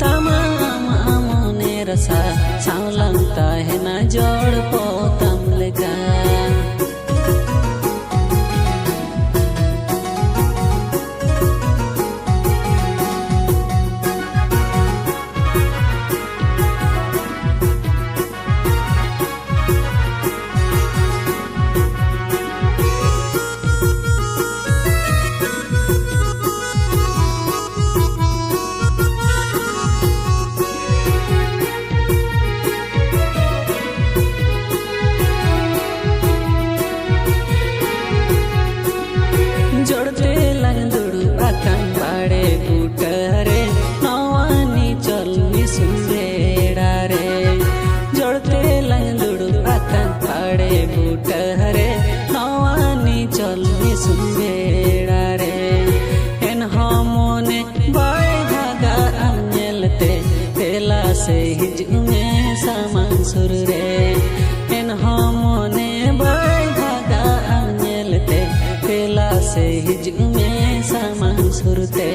tama amone rasa saulang tahe na jod potam leka जोड़ते लंगदुड़ू अकन बाड़े बूटरे नवानी चलनी सुंदेड़ा रे जोड़ते लंगदुड़ू अकन बाड़े बूटरे नवानी चलनी सुंदेड़ा रे एन हमोने बाय भागा अमनेलते तेला से हिजुमे सामान सुर रे एन हमोने बाय भागा अमनेलते तेला से हिजुमे सामान सुरते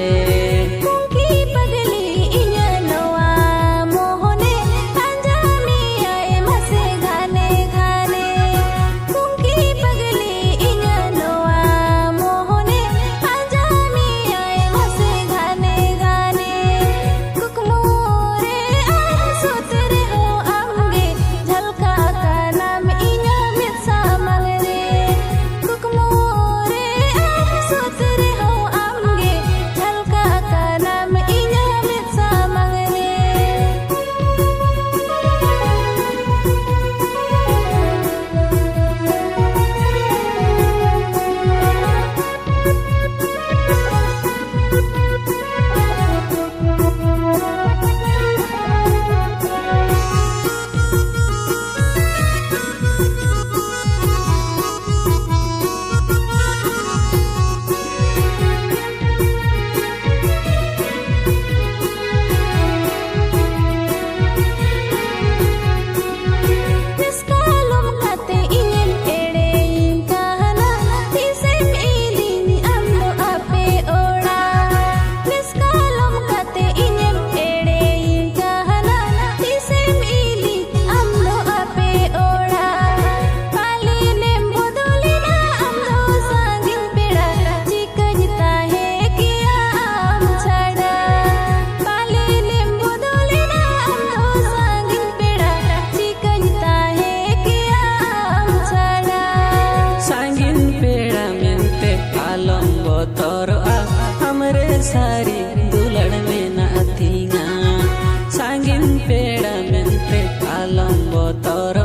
सारी दुलड़ में न अथिंगा सांगिन पेड़ा मेंते आलम बोतोर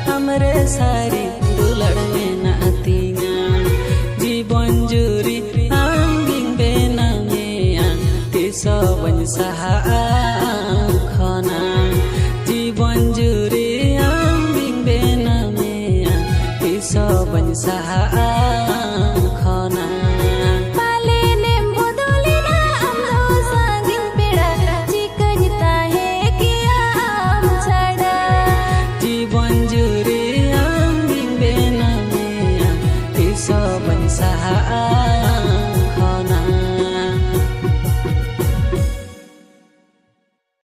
हमरे सारी दुलड़ में न अथिंगा जीवन जुरी आंगिंग बेना में तिसो बन सहा खना जीवन जुरी आंगिंग बेना में तिसो बन सहा खना Sa